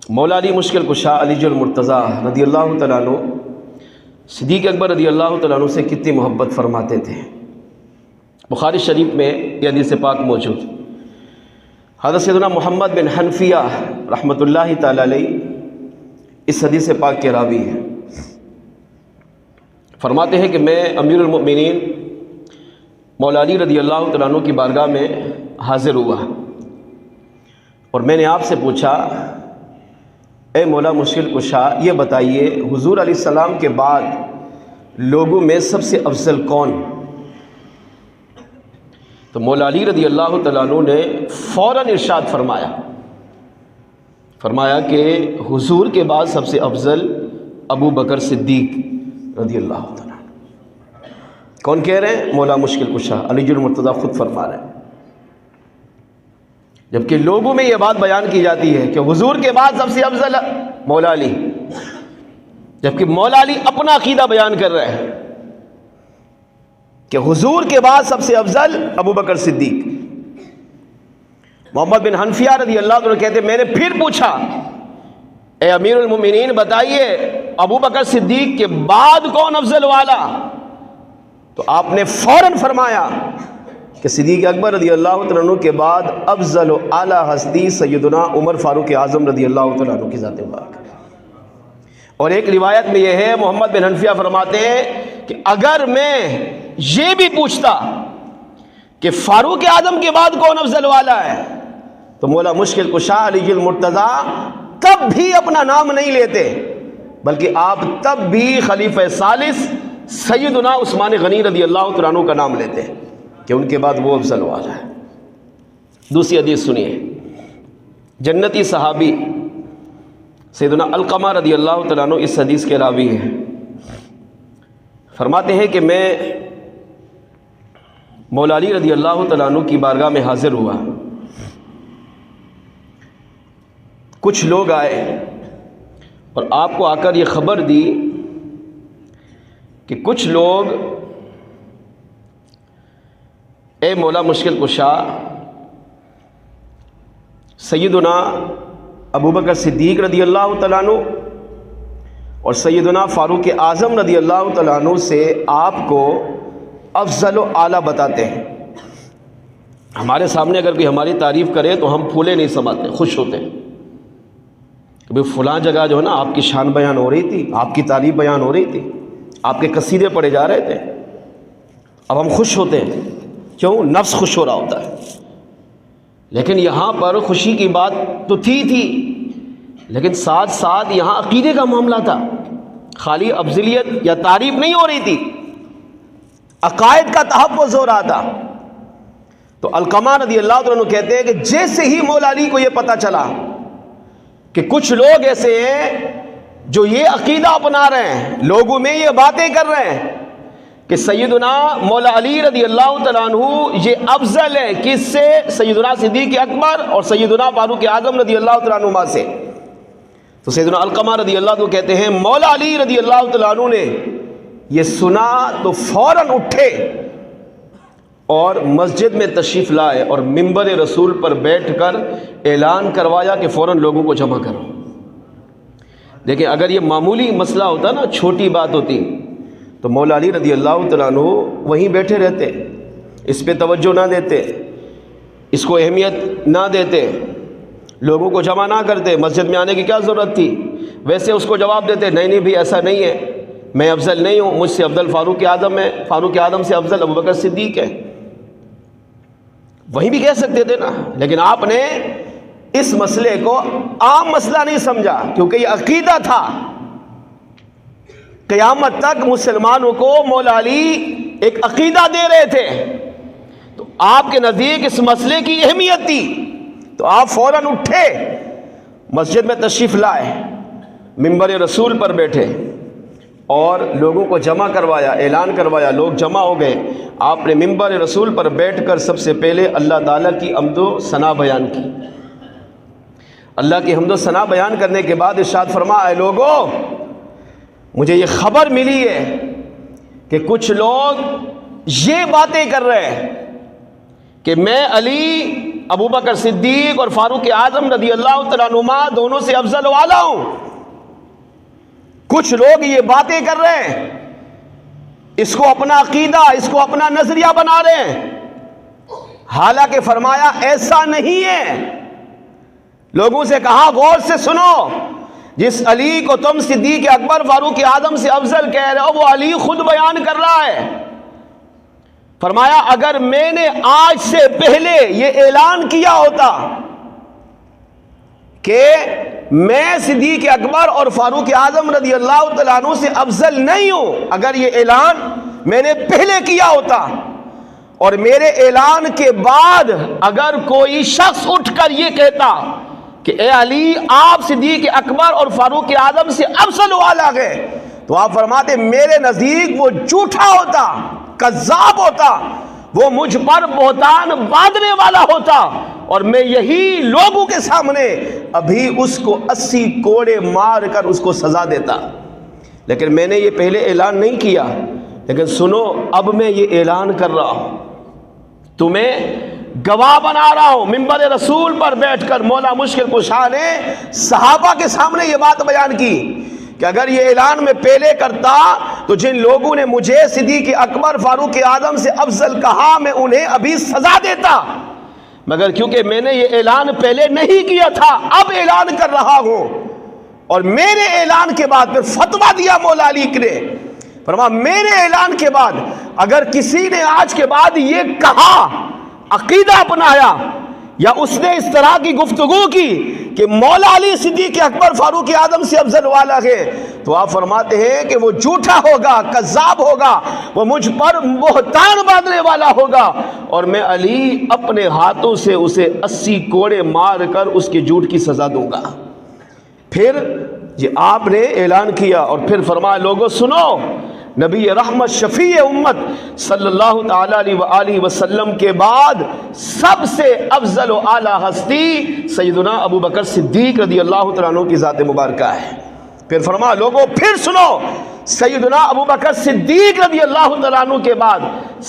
مولا علی مشکل کشا علی المرتضیٰ رضی اللہ تعالیٰ عنہ صدیق اکبر رضی اللہ تعالیٰ عنہ سے کتنی محبت فرماتے تھے۔ بخاری شریف میں یہ حدیث پاک موجود، حضرت سیدنا محمد بن حنفیہ رحمۃ اللہ تعالیٰ علیہ اس حدیث پاک کے راوی ہیں۔ فرماتے ہیں کہ میں امیر المؤمنین مولا علی رضی اللہ تعالیٰ عنہ کی بارگاہ میں حاضر ہوا اور میں نے آپ سے پوچھا، اے مولا مشکل کشا، یہ بتائیے حضور علیہ السلام کے بعد لوگوں میں سب سے افضل کون؟ تو مولا علی رضی اللہ تعالیٰ عنہ نے فوراً ارشاد فرمایا کہ حضور کے بعد سب سے افضل ابو بکر صدیق رضی اللہ تعالیٰ عنہ۔ کون کہہ رہے ہیں؟ مولا مشکل کشا علی المرتضیٰ خود فرما رہے ہیں، جبکہ لوگوں میں یہ بات بیان کی جاتی ہے کہ حضور کے بعد سب سے افضل مولا علی، جبکہ مولا علی اپنا عقیدہ بیان کر رہے ہیں کہ حضور کے بعد سب سے افضل ابو بکر صدیق۔ محمد بن حنفیہ رضی اللہ عنہ کہتے ہیں میں نے پھر پوچھا، اے امیر المومنین بتائیے ابو بکر صدیق کے بعد کون افضل والا؟ تو آپ نے فوراً فرمایا کہ صدیق اکبر رضی اللہ تعالیٰ عنہ کے بعد افضل و اعلیٰ ہستی سیدنا عمر فاروق اعظم رضی اللہ تعالیٰ عنہ کی ذات پاک۔ اور ایک روایت میں یہ ہے، محمد بن حنفیہ فرماتے ہیں کہ اگر میں یہ بھی پوچھتا کہ فاروق اعظم کے بعد کون افضل والا ہے تو مولا مشکل کشا علی المرتضیٰ تب بھی اپنا نام نہیں لیتے، بلکہ آپ تب بھی خلیفہ ثالث سیدنا عثمان غنی رضی اللہ تعالیٰ عنہ کا نام لیتے ہیں کہ ان کے بعد وہ افضل والا ہے۔ دوسری حدیث سنیے، جنتی صحابی سیدنا علقمہ رضی اللہ تعالیٰ عنہ اس حدیث کے راوی ہیں۔ فرماتے ہیں کہ میں مولا علی رضی اللہ تعالیٰ عنہ کی بارگاہ میں حاضر ہوا، کچھ لوگ آئے اور آپ کو آ کر یہ خبر دی کہ کچھ لوگ اے مولا مشکل کشا سیدنا ابو بکر صدیق رضی اللہ تعالیٰ عنہ اور سیدنا فاروق اعظم رضی اللہ تعالیٰ عنہ سے آپ کو افضل و اعلیٰ بتاتے ہیں۔ ہمارے سامنے اگر کوئی ہماری تعریف کرے تو ہم پھولے نہیں سماتے، خوش ہوتے ہیں کہ بھئی فلاں جگہ جو ہے نا آپ کی شان بیان ہو رہی تھی، آپ کی تعریف بیان ہو رہی تھی، آپ کے قصیدے پڑھے جا رہے تھے، اب ہم خوش ہوتے ہیں۔ کیوں؟ نفس خوش ہو رہا ہوتا ہے۔ لیکن یہاں پر خوشی کی بات تو تھی لیکن ساتھ ساتھ یہاں عقیدے کا معاملہ تھا، خالی افضلیت یا تعریف نہیں ہو رہی تھی، عقائد کا تحفظ ہو رہا تھا۔ تو علقمہ رضی اللہ عنہ کہتے ہیں کہ جیسے ہی مولا علی کو یہ پتہ چلا کہ کچھ لوگ ایسے ہیں جو یہ عقیدہ اپنا رہے ہیں، لوگوں میں یہ باتیں کر رہے ہیں کہ سیدنا مولا علی رضی اللہ تعالیٰ عنہ یہ افضل ہے، کس سے؟ سیدنا صدیق اکبر اور سیدنا فاروق اعظم رضی اللہ تعالیٰ عنہ سے۔ تو سیدنا علقمہ رضی اللہ عنہ کہتے ہیں مولا علی رضی اللہ تعالیٰ عنہ نے یہ سنا تو فوراً اٹھے اور مسجد میں تشریف لائے اور منبر رسول پر بیٹھ کر اعلان کروایا کہ فوراً لوگوں کو جمع کرو۔ لیکن اگر یہ معمولی مسئلہ ہوتا نا، چھوٹی بات ہوتی، تو مولا علی رضی اللہ تعالیٰ عنہ وہیں بیٹھے رہتے، اس پہ توجہ نہ دیتے، اس کو اہمیت نہ دیتے، لوگوں کو جمع نہ کرتے، مسجد میں آنے کی کیا ضرورت تھی؟ ویسے اس کو جواب دیتے نہیں نہیں بھی ایسا نہیں ہے، میں افضل نہیں ہوں، مجھ سے افضل فاروق اعظم ہے، فاروق اعظم سے افضل ابوبکر صدیق ہے، وہی بھی کہہ سکتے تھے نا. لیکن آپ نے اس مسئلے کو عام مسئلہ نہیں سمجھا، کیونکہ یہ عقیدہ تھا. قیامت تک مسلمانوں کو مولا علی ایک عقیدہ دے رہے تھے، تو آپ کے نزدیک اس مسئلے کی اہمیت تھی، تو آپ فوراً اٹھے، مسجد میں تشریف لائے، منبر رسول پر بیٹھے اور لوگوں کو جمع کروایا، اعلان کروایا، لوگ جمع ہو گئے. آپ نے منبر رسول پر بیٹھ کر سب سے پہلے اللہ تعالیٰ کی حمد و ثنا بیان کی. اللہ کی حمد و ثنا بیان کرنے کے بعد ارشاد فرمایا، اے لوگو، مجھے یہ خبر ملی ہے کہ کچھ لوگ یہ باتیں کر رہے ہیں کہ میں علی، ابوبکر صدیق اور فاروق اعظم رضی اللہ تعالیٰ عنہما دونوں سے افضل و اعلیٰ ہوں. کچھ لوگ یہ باتیں کر رہے ہیں، اس کو اپنا عقیدہ، اس کو اپنا نظریہ بنا رہے ہیں. حالانکہ فرمایا ایسا نہیں ہے. لوگوں سے کہا غور سے سنو، جس علی کو تم صدیق اکبر فاروق اعظم سے افضل کہہ رہے ہو وہ علی خود بیان کر رہا ہے. فرمایا اگر میں نے آج سے پہلے یہ اعلان کیا ہوتا کہ میں صدیق اکبر اور فاروق اعظم رضی اللہ تعالیٰ عنہ سے افضل نہیں ہوں، اگر یہ اعلان میں نے پہلے کیا ہوتا اور میرے اعلان کے بعد اگر کوئی شخص اٹھ کر یہ کہتا کہ اے علی آپ صدیق اکبر اور فاروق اعظم سے افضل و اعلیٰ ہے، تو آپ فرماتے میرے نزدیک وہ جھوٹا ہوتا، کذاب ہوتا، وہ مجھ پر بہتان باندھنے والا ہوتا، اور میں یہی لوگوں کے سامنے ابھی اس کو 80 کوڑے مار کر اس کو سزا دیتا. لیکن میں نے یہ پہلے اعلان نہیں کیا. لیکن سنو، اب میں یہ اعلان کر رہا ہوں، تمہیں گواہ بنا رہا ہوں. منبر رسول پر بیٹھ کر مولا مشکل کشا نے صحابہ کے سامنے یہ بات بیان کی کہ اگر یہ اعلان میں پہلے کرتا تو جن لوگوں نے مجھے صدیق اکبر فاروق اعظم سے افضل کہا میں انہیں ابھی سزا دیتا، مگر کیونکہ میں نے یہ اعلان پہلے نہیں کیا تھا اب اعلان کر رہا ہوں. اور میرے اعلان کے بعد پھر فتویٰ دیا مولا علی نے، فرمایا میرے اعلان کے بعد اگر کسی نے آج کے بعد یہ کہا، عقیدہ اپنایا، یا اس نے اس طرح کی گفتگو کی کہ مولا علی صدیق اکبر فاروق اعظم سے افضل والا ہے، تو آپ فرماتے ہیں کہ وہ جھوٹا ہوگا، کذاب ہوگا، وہ مجھ پر بہتان باندھنے والا ہوگا، اور میں علی اپنے ہاتھوں سے اسے 80 کوڑے مار کر اس کے جھوٹ کی سزا دوں گا. پھر یہ آپ نے اعلان کیا اور پھر فرمایا لوگوں سنو، نبی رحمت شفیع امت صلی اللہ تعالی علیہ وآلہ وسلم کے بعد سب سے افضل و اعلیٰ ہستی سیدنا ابوبکر صدیق رضی اللہ تعالیٰ عنہ کی ذات مبارکہ ہے. پھر فرمایا لوگوں پھر سنو، سیدنا ابوبکر صدیق رضی اللہ تعالیٰ عنہ کے بعد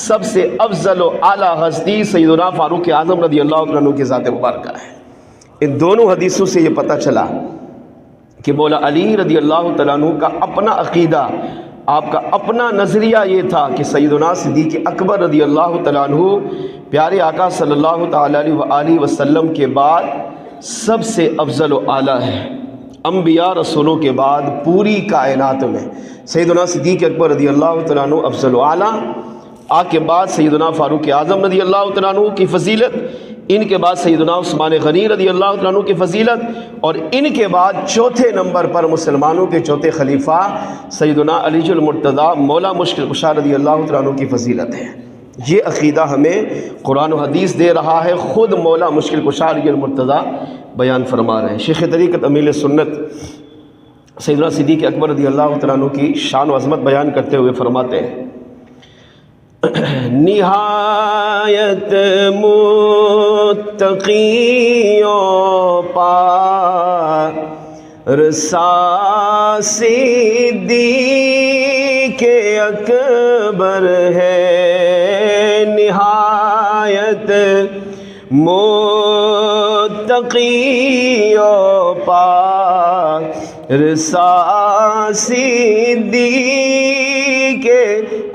سب سے افضل و اعلیٰ ہستی سیدنا فاروق اعظم رضی اللہ تعالیٰ عنہ کی ذات مبارکہ ہے. ان دونوں حدیثوں سے یہ پتہ چلا کہ مولا علی رضی اللہ تعالیٰ عنہ کا اپنا عقیدہ، آپ کا اپنا نظریہ یہ تھا کہ سیدنا صدیق اکبر رضی اللہ تعالیٰ عنہ پیارے آقا صلی اللہ تعالیٰ علیہ وآلہ وسلم کے بعد سب سے افضل و اعلیٰ ہے. انبیاء رسولوں کے بعد پوری کائنات میں سیدنا صدیق اکبر رضی اللہ تعالیٰ عنہ افضل و اعلیٰ، آپ کے بعد سیدنا فاروق اعظم رضی اللہ تعالیٰ عنہ کی فضیلت، ان کے بعد سیدنا عثمان غنی رضی اللہ تعالیٰ عنہ کی فضیلت، اور ان کے بعد چوتھے نمبر پر مسلمانوں کے چوتھے خلیفہ سیدنا علی المرتضیٰ مولا مشکل کشا رضی اللہ تعالیٰ عنہ کی فضیلت ہے. یہ عقیدہ ہمیں قرآن و حدیث دے رہا ہے، خود مولا مشکل کشا رضی المرتضیٰ بیان فرما رہے ہیں. شیخ طریقت امیل سنت سیدنا صدیق اکبر رضی اللہ تعالیٰ عنہ کی شان و عظمت بیان کرتے ہوئے فرماتے ہیں نہایت متقیوں پارسا صدیق اکبر ہے، نہایت متقیوں پارسا صدیق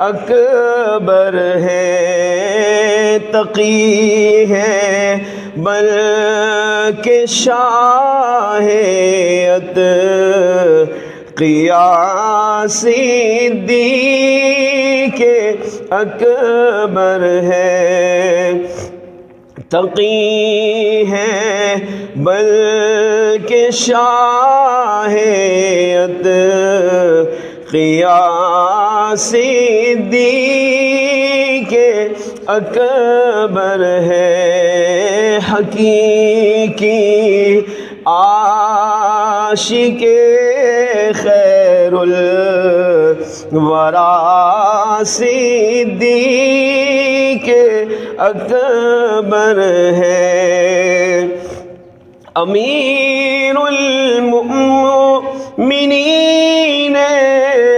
اکبر ہے، تقی ہے بلکہ شاہ صدیق اکبر ہے، تقی ہے بلکہ شاہ اتقیاء، صدیق اکبر ہے، حقیقی عاشق خیر الورا، صدیق اکبر ہے، امیر المؤمنین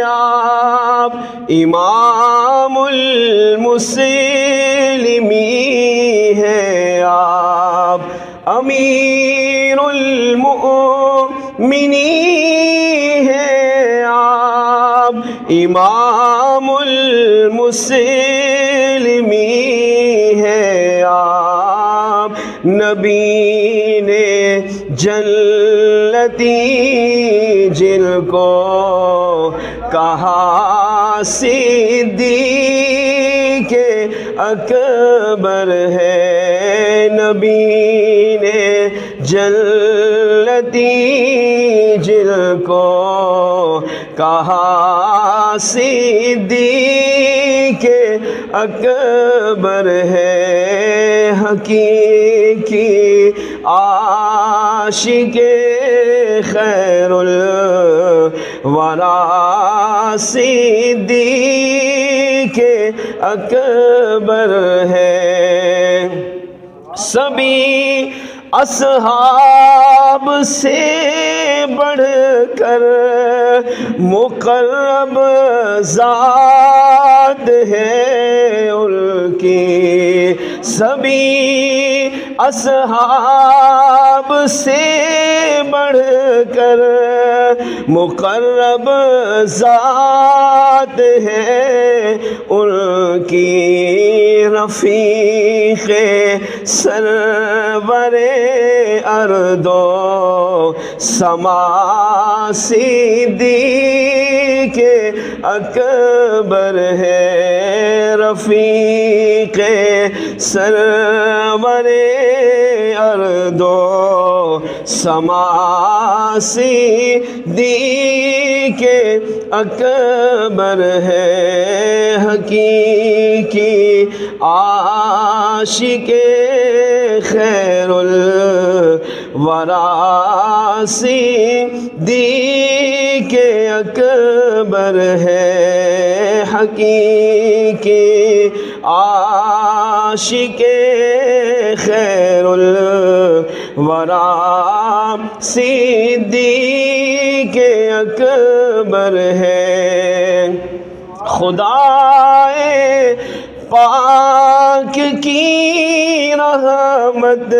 آپ، امام المسلمین ہیں آپ، امیر المؤمنین ہیں آپ، امام المسلمین ہیں آپ، نبی نے جنتی جن کو کہا صدیق اکبر ہے، نبی نے جنتی جن کو کہا صدیق اکبر ہے، حقیقی عاشق خیر الورا، صدیق اکبر ہے، سبھی اصحاب سے بڑھ کر مقرب ذات ہے ان کی، سبھی اصحاب سے بڑھ کر مقرب ذات ہے ان کی، رفیق سرور ارض و سما، صدیق اکبر ہے، رفیق سرور ارض و سما، صدیق اکبر ہے، حقیقی عاشق خیر الورا، صدیق اکبر ہے، حقیقی عاشق خیر الورا، صدیق اکبر ہے، خدائے پاک کی رحمت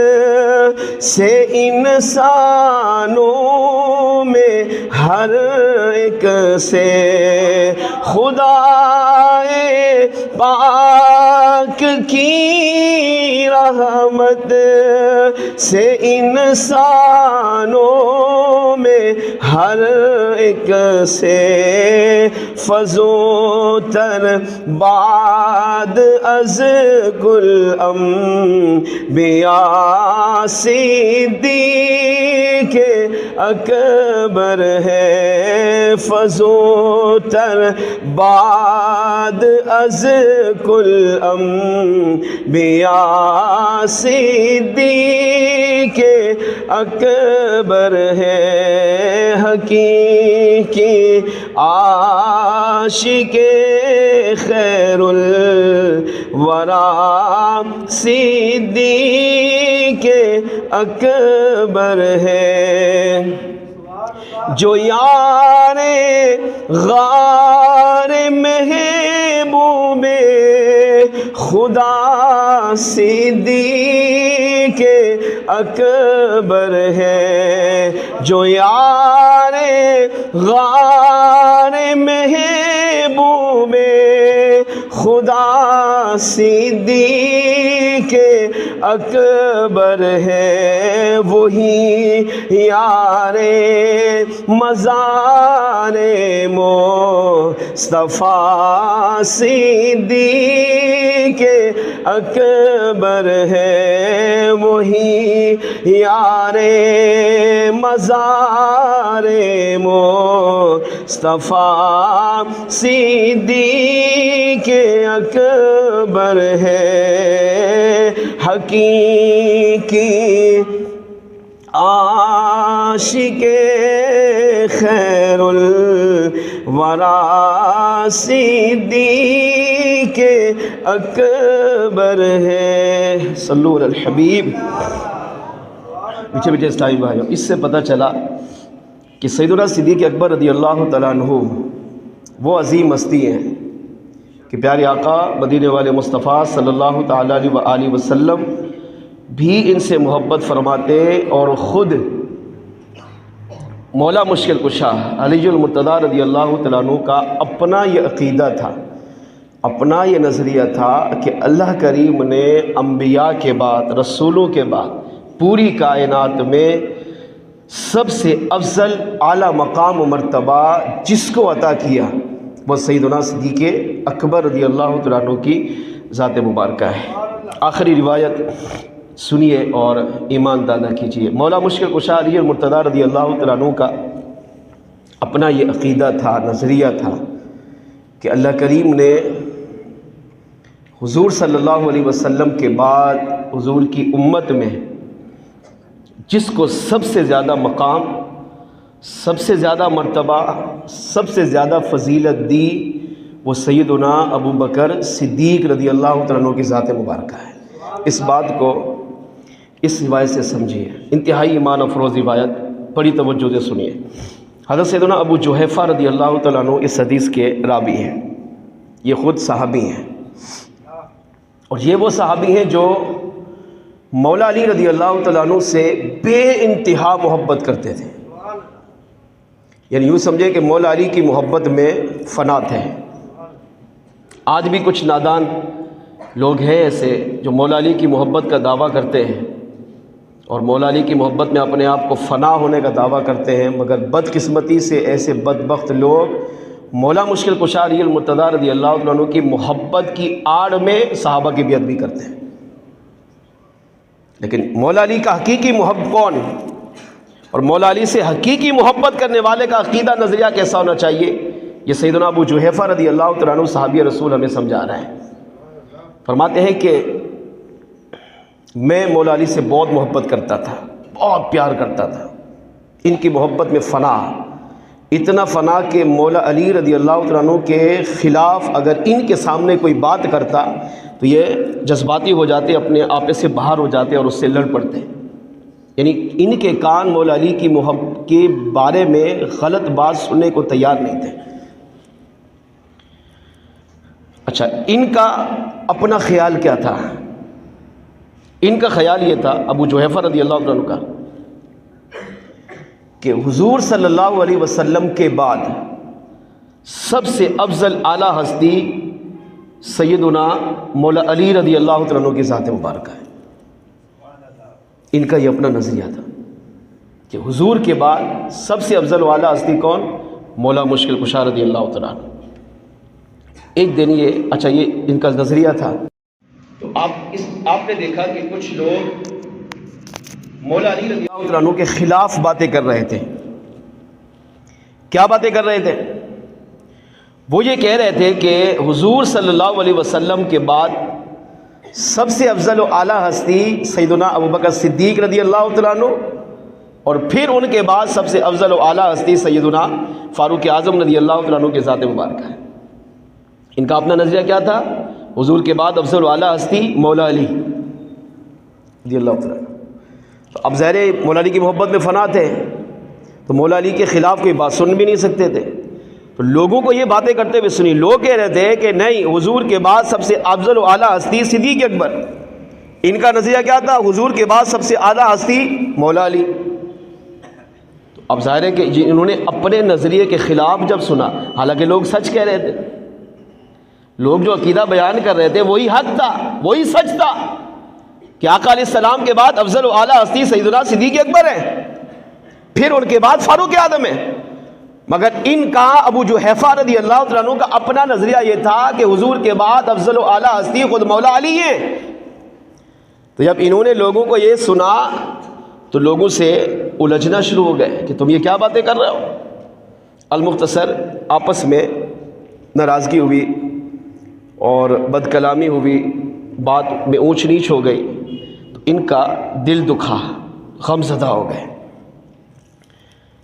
سے انسانوں میں ہر ایک سے، خدائے پاک کی رحمت سے انسانوں میں ہر ایک سے، فضو تر بعد از کل انبیاء، صدیق اکبر ہے، فضو تر بعد از کل انبیاء، صدیق اکبر ہے، حقیقی عاشق خیر الورا، صدیق اکبر ہے، جو یار غار محبوب خدا صدیق اکبر ہے، جو یار غار محبوب خدا صدیق اکبر ہے، وہی یار مزار مصطفیٰ صدیق اکبر ہے، وہی یار مزار مصطفیٰ صدیق اکبر ہے، حقیقی عاشق خیر الورا صدیق اکبر ہے۔ صلو علی الحبیب۔ پیچھے پیچھے اسلامی بھائیوں، اس سے پتہ چلا کہ سیدنا صدیق اکبر رضی اللہ تعالیٰ عنہ وہ عظیم ہستی ہیں کہ پیارے آقا مدینے والے مصطفیٰ صلی اللہ تعالیٰ علیہ وآلہ وسلم بھی ان سے محبت فرماتے، اور خود مولا مشکل کشا علی المرتضیٰ رضی اللہ تعالیٰ عنہ کا اپنا یہ عقیدہ تھا، اپنا یہ نظریہ تھا کہ اللہ کریم نے انبیاء کے بعد، رسولوں کے بعد پوری کائنات میں سب سے افضل اعلیٰ مقام و مرتبہ جس کو عطا کیا وہ سیدنا صدیق اکبر رضی اللہ تعالیٰ عنہ کی ذات مبارکہ ہے۔ آخری روایت سنیے اور ایمان دادا کیجیے۔ مولا مشکل کشا علی المرتضیٰ رضی اللہ تعالیٰ عنہ کا اپنا یہ عقیدہ تھا، نظریہ تھا کہ اللہ کریم نے حضور صلی اللہ علیہ وسلم کے بعد حضور کی امت میں جس کو سب سے زیادہ مقام، سب سے زیادہ مرتبہ، سب سے زیادہ فضیلت دی وہ سیدنا ابو بکر صدیق رضی اللہ تعالیٰ عنہ کی ذات مبارکہ ہے۔ اس بات کو اس روایت سے سمجھیے، انتہائی ایمان افروز روایت، بڑی توجہ سے سنیے۔ حضرت سیدنا ابو جحیفہ رضی اللہ تعالیٰ عنہ اس حدیث کے راوی ہیں، یہ خود صحابی ہیں، اور یہ وہ صحابی ہیں جو مولا علی رضی اللہ تعالیٰ عنہ سے بے انتہا محبت کرتے تھے، یعنی یوں سمجھے کہ مولا علی کی محبت میں فنا تھے۔ آج بھی کچھ نادان لوگ ہیں ایسے جو مولا علی کی محبت کا دعویٰ کرتے ہیں اور مولا علی کی محبت میں اپنے آپ کو فنا ہونے کا دعویٰ کرتے ہیں، مگر بدقسمتی سے ایسے بدبخت لوگ مولا مشکل کشا علی المرتضیٰ رضی اللہ عنہ کی محبت کی آڑ میں صحابہ کی بیعت بھی کرتے ہیں۔ لیکن مولا علی کا حقیقی محب کون، اور مولا علی سے حقیقی محبت کرنے والے کا عقیدہ نظریہ کیسا ہونا چاہیے، یہ سیدنا ابو جحیفہ رضی اللہ تعالیٰ عنہ صحابی رسول ہمیں سمجھا رہے ہیں۔ فرماتے ہیں کہ میں مولا علی سے بہت محبت کرتا تھا، بہت پیار کرتا تھا، ان کی محبت میں فنا، اتنا فنا کہ مولا علی رضی اللہ تعالیٰ عنہ کے خلاف اگر ان کے سامنے کوئی بات کرتا تو یہ جذباتی ہو جاتے، اپنے آپے سے باہر ہو جاتے اور اس سے لڑ پڑتے، یعنی ان کے کان مولا علی کی محبت کے بارے میں غلط بات سننے کو تیار نہیں تھے۔ اچھا، ان کا اپنا خیال کیا تھا؟ ان کا خیال یہ تھا ابو جحیفہ رضی اللہ عنہ کا کہ حضور صلی اللہ علیہ وسلم کے بعد سب سے افضل اعلیٰ ہستی سیدنا مولا علی رضی اللہ عنہ کی ذات مبارکہ ہے۔ ان کا یہ اپنا نظریہ تھا کہ حضور کے بعد سب سے افضل و اعلیٰ ہستی کون؟ مولا مشکل کشا رضی اللہ عنہ۔ ایک دن یہ ان کا نظریہ تھا، تو آپ نے دیکھا کہ کچھ لوگ مولا علی رضی اللہ عنہ کے خلاف باتیں کر رہے تھے۔ کیا باتیں کر رہے تھے؟ وہ یہ کہہ رہے تھے کہ حضور صلی اللہ علیہ وسلم کے بعد سب سے افضل و اعلیٰ ہستی سیدنا ابو بکر صدیق رضی اللہ تعالیٰ عنہ، اور پھر ان کے بعد سب سے افضل و اعلیٰ ہستی سیدنا فاروق اعظم رضی اللہ تعالیٰ عنہ کے ذات مبارکہ ہے۔ ان کا اپنا نظریہ کیا تھا؟ حضور کے بعد افضل و اعلیٰ ہستی مولا علی رضی اللہ تعالیٰ عنہ۔ تو اب ظاہر مولا علی کی محبت میں فنا تھے، تو مولا علی کے خلاف کوئی بات سن بھی نہیں سکتے تھے، تو لوگوں کو یہ باتیں کرتے ہوئے سنی۔ لوگ کہہ رہے تھے کہ نہیں، حضور کے بعد سب سے افضل و اعلیٰ ہستی صدیق اکبر۔ ان کا نظریہ کیا تھا؟ حضور کے بعد سب سے اعلیٰ ہستی مولا علی۔ تو اب ظاہر ہے کہ انہوں نے اپنے نظریے کے خلاف جب سنا، حالانکہ لوگ سچ کہہ رہے تھے، لوگ جو عقیدہ بیان کر رہے تھے وہی حق تھا، وہی سچ تھا کہ آقا علیہ السلام کے بعد افضل و اعلیٰ ہستی سیدنا صدیق اکبر ہیں، پھر ان کے بعد فاروق اعظم ہیں۔ مگر ان کا ابو جحیفہ رضی اللہ تعالیٰ عنہ کا اپنا نظریہ یہ تھا کہ حضور کے بعد افضل و اعلیٰ ہستی خود مولا علی ہیں۔ تو جب انہوں نے لوگوں کو یہ سنا تو لوگوں سے الجھنا شروع ہو گئے کہ تم یہ کیا باتیں کر رہے ہو۔ المختصر آپس میں ناراضگی ہوئی اور بد کلامی ہوئی، بات میں اونچ نیچ ہو گئی، تو ان کا دل دکھا، غمزدہ ہو گئے۔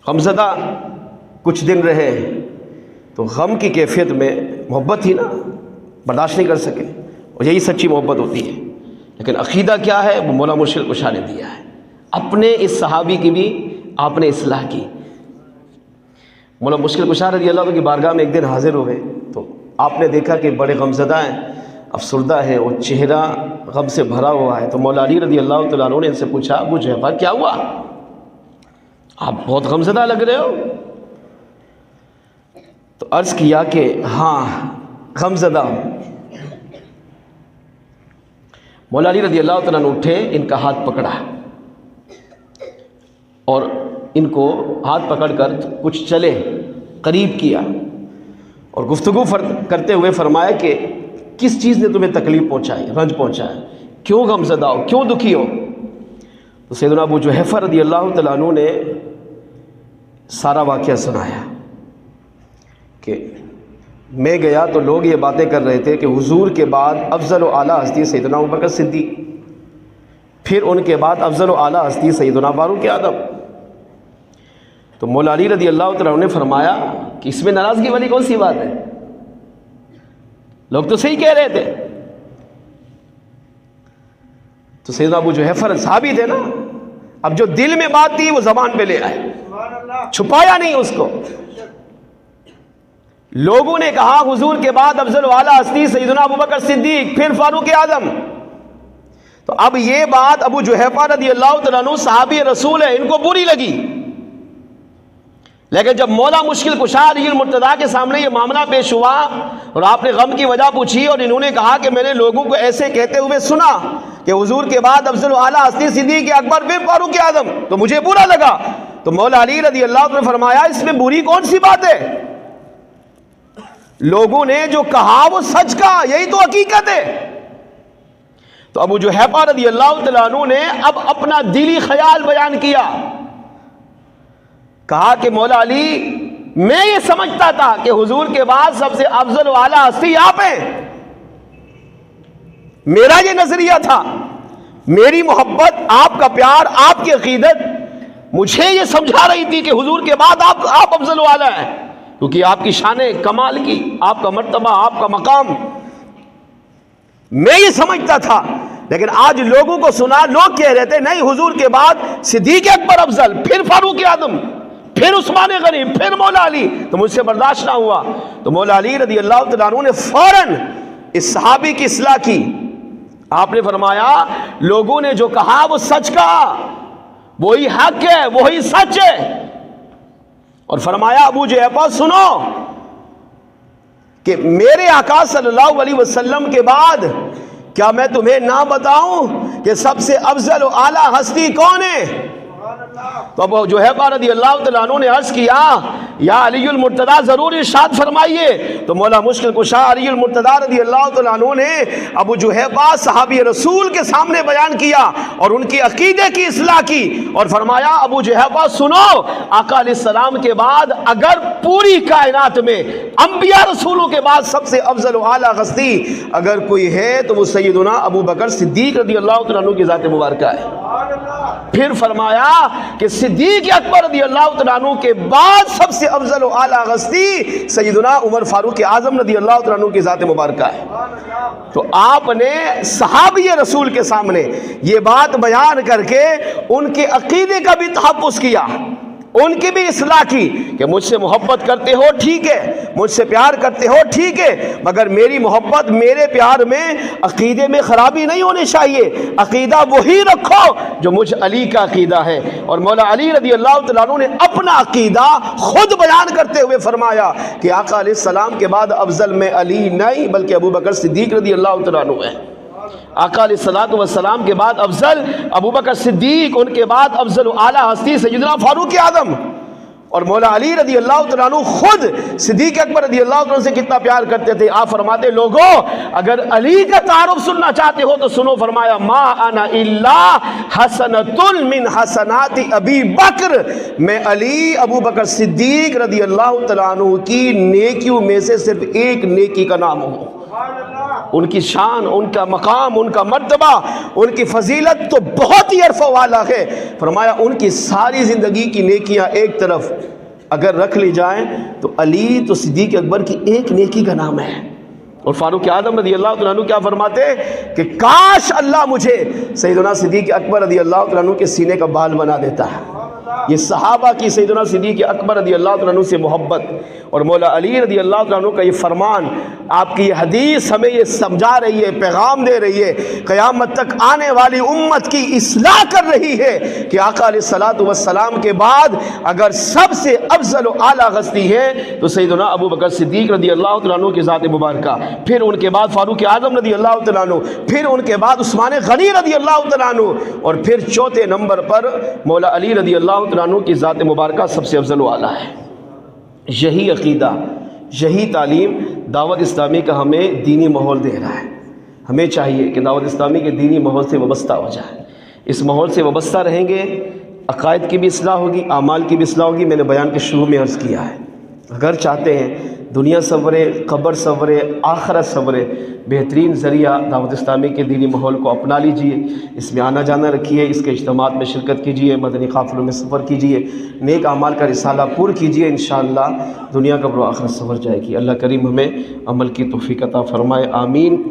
غمزدہ کچھ دن رہے تو غم کی کیفیت میں محبت تھی نا، برداشت نہیں کر سکے، اور یہی سچی محبت ہوتی ہے۔ لیکن عقیدہ کیا ہے وہ مولا مشکل کشا نے دیا ہے۔ اپنے اس صحابی کی بھی آپ نے اصلاح کی۔ مولا مشکل کشا رضی اللہ عنہ کی بارگاہ میں ایک دن حاضر ہوئے تو آپ نے دیکھا کہ بڑے غمزدہ ہیں، افسردہ ہے، اور چہرہ غم سے بھرا ہوا ہے۔ تو مولا علی رضی اللہ تعالیٰ عنہ نے ان سے پوچھا، ابو جحیفہ کیا ہوا؟ آپ بہت غمزدہ لگ رہے ہو۔ تو عرض کیا کہ ہاں غمزدہ ہوں۔ مولا علی رضی اللہ تعالیٰ عنہ اٹھے، ان کا ہاتھ پکڑا اور ان کو ہاتھ پکڑ کر کچھ چلے، قریب کیا اور گفتگو کرتے ہوئے فرمایا کہ کس چیز نے تمہیں تکلیف پہنچائی، رنج پہنچایا، کیوں غمزدہ ہو، کیوں دکھی ہو؟ تو سیدنا ابو جحیفہ رضی اللہ تعالیٰ عنہ نے سارا واقعہ سنایا کہ میں گیا تو لوگ یہ باتیں کر رہے تھے کہ حضور کے بعد افضل و اعلیٰ ہستی سیدنا ابوبکر صدیق، پھر ان کے بعد افضل و اعلیٰ ہستی سیدنا فاروق اعظم۔ تو مولا علی رضی اللہ تعالیٰ عنہ نے فرمایا کہ اس میں ناراضگی والی کون سی بات ہے، لوگ تو صحیح کہہ رہے تھے۔ تو سیدنا ابو جحیفہ صحابی تھے نا، اب جو دل میں بات تھی وہ زبان پہ لے آئے، چھپایا نہیں اس کو۔ لوگوں نے کہا حضور کے بعد افضل و اعلیٰ ہستی سیدنا ابوبکر صدیق، پھر فاروق اعظم۔ تو اب یہ بات ابو جحیفہ رضی اللہ تعالیٰ عنہ صحابی رسول ہے، ان کو بری لگی۔ لیکن جب مولا مشکل کشا علی المرتضیٰ کے سامنے یہ معاملہ پیش ہوا اور آپ نے غم کی وجہ پوچھی اور انہوں نے کہا کہ میں نے لوگوں کو ایسے کہتے ہوئے سنا کہ حضور کے بعد افضل و اعلیٰ ہستی صدیق اکبر، پھر فاروق اعظم، تو مجھے برا لگا۔ تو مولا علی رضی اللہ عنہ نے فرمایا اس میں بری کون سی بات ہے، لوگوں نے جو کہا وہ سچ کہا، یہی تو حقیقت ہے۔ تو ابو جحیفہ رضی اللہ تعالیٰ عنہ نے اب اپنا دلی خیال بیان کیا، کہا کہ مولا علی میں یہ سمجھتا تھا کہ حضور کے بعد سب سے افضل و اعلیٰ ہستی آپ ہیں، میرا یہ نظریہ تھا، میری محبت، آپ کا پیار، آپ کی عقیدت مجھے یہ سمجھا رہی تھی کہ حضور کے بعد آپ افضل و اعلیٰ ہیں، کیونکہ آپ کی شان کمال کی، آپ کا مرتبہ، آپ کا مقام میں یہ سمجھتا تھا۔ لیکن آج لوگوں کو سنا، لوگ کہہ رہے تھے نہیں حضور کے بعد صدیق اکبر افضل، پھر فاروق اعظم، پھر عثمان غنی، پھر مولا علی، تو مجھ سے برداشت نہ ہوا۔ تو مولا علی رضی اللہ تعالیٰ عنہ نے فوراً اس صحابی کی اصلاح کی۔ آپ نے فرمایا لوگوں نے جو کہا وہ سچ کہا، وہی حق ہے، وہی سچ ہے۔ اور فرمایا ابو جحیفہ سنو کہ میرے آقا صلی اللہ علیہ وسلم کے بعد کیا میں تمہیں نہ بتاؤں کہ سب سے افضل و اعلیٰ ہستی کون ہے؟ تو ابو جحیفہ رضی اللہ تعالیٰ عنہ نے عرض کیا یا علی المرتضیٰ ضرور ارشاد فرمائیے۔ تو مولا مشکل کشا علی المرتضیٰ رضی اللہ تعالیٰ عنہ نے ابو جحیفہ صحابی رسول کے سامنے بیان کیا اور ان کی عقیدے کی اصلاح کی، اور فرمایا ابو جحیفہ سنو، آقا علیہ السلام کے بعد اگر پوری کائنات میں انبیاء رسولوں کے بعد سب سے افضل و اعلیٰ ہستی اگر کوئی ہے تو وہ سیدنا ابو بکر صدیق رضی اللہ تعالیٰ عنہ کی ذات مبارکہ ہے۔ پھر فرمایا کہ صدیق اکبر رضی اللہ تعالیٰ عنہ کے بعد سب سے افضل و اعلیٰ ہستی سیدنا عمر فاروق اعظم رضی اللہ تعالیٰ عنہ کی ذات مبارکہ ہے۔ تو آپ نے صحابی رسول کے سامنے یہ بات بیان کر کے ان کے عقیدے کا بھی تحفظ کیا، ان کی بھی اصلاح کی کہ مجھ سے محبت کرتے ہو ٹھیک ہے، مجھ سے پیار کرتے ہو ٹھیک ہے، مگر میری محبت میرے پیار میں عقیدے میں خرابی نہیں ہونی چاہیے، عقیدہ وہی رکھو جو مجھ علی کا عقیدہ ہے۔ اور مولا علی رضی اللہ تعالیٰ عنہ نے اپنا عقیدہ خود بیان کرتے ہوئے فرمایا کہ آقا علیہ السلام کے بعد افضل میں علی نہیں بلکہ ابو بکر صدیق رضی اللہ تعالیٰ عنہ ہے۔ آقا علیہ السلام کے بعد افضل ابو بکر صدیق، ان کے بعد افضل اعلیٰ ہستی سیدنا فاروق اعظم، اور مولا علی رضی اللہ تعالیٰ عنہ خود صدیق اکبر رضی اللہ تعالیٰ عنہ سے کتنا پیار کرتے تھے۔ آپ فرماتے لوگوں اگر علی کا تعارف سننا چاہتے ہو تو سنو، فرمایا ما انا الا حسنۃ من حسنات ابی بکر، میں علی ابو بکر صدیق رضی اللہ تعالیٰ عنہ کی نیکیوں میں سے صرف ایک نیکی کا نام ہوں۔ ان کی شان، ان کا مقام، ان کا مرتبہ، ان کی فضیلت تو بہت ہی عرف والا ہے۔ فرمایا ان کی ساری زندگی کی نیکیاں ایک طرف اگر رکھ لی جائیں تو علی تو صدیق اکبر کی ایک نیکی کا نام ہے۔ اور فاروق اعظم رضی اللہ تعالیٰ عنہ کیا فرماتے کہ کاش اللہ مجھے سیدنا صدیق اکبر رضی اللہ تعالیٰ عنہ کے سینے کا بال بنا دیتا ہے۔ یہ صحابہ کی سیدنا صدیق اکبر رضی اللہ تعالیٰ عنہ سے محبت، اور مولا علی رضی اللہ تعالیٰ عنہ کا یہ فرمان، آپ کی یہ حدیث ہمیں یہ سمجھا رہی ہے، پیغام دے رہی ہے، قیامت تک آنے والی امت کی اصلاح کر رہی ہے کہ آقا علیہ السلام کے بعد اگر سب سے افضل و اعلیٰ ہستی ہے تو سیدنا ابو بکر صدیق رضی اللہ تعالیٰ عنہ کی ذات مبارکہ، پھر ان کے بعد فاروق اعظم رضی اللہ تعالیٰ عنہ، پھر ان کے بعد عثمان غنی رضی اللہ تعالیٰ عنہ، اور پھر چوتھے نمبر پر مولا علی رضی اللہ تعالیٰ عنہ کی ذات مبارکہ سب سے افضل و اعلیٰ ہے۔ یہی عقیدہ، یہی تعلیم دعوت اسلامی کا ہمیں دینی ماحول دے رہا ہے۔ ہمیں چاہیے کہ دعوت اسلامی کے دینی ماحول سے وابستہ ہو جائے، اس ماحول سے وابستہ رہیں گے، عقائد کی بھی اصلاح ہوگی، اعمال کی بھی اصلاح ہوگی۔ میں نے بیان کے شروع میں عرض کیا ہے، اگر چاہتے ہیں دنیا سنورے، قبر سنورے، آخرت سنورے، بہترین ذریعہ دعوت اسلامی کے دینی ماحول کو اپنا لیجئے، اس میں آنا جانا رکھیے، اس کے اجتماعات میں شرکت کیجئے، مدنی قافلوں میں سفر کیجئے، نیک اعمال کا رسالہ پور کیجئے، انشاءاللہ دنیا قبر و آخرت سنور جائے گی۔ اللہ کریم ہمیں عمل کی توفیق عطا فرمائے، آمین۔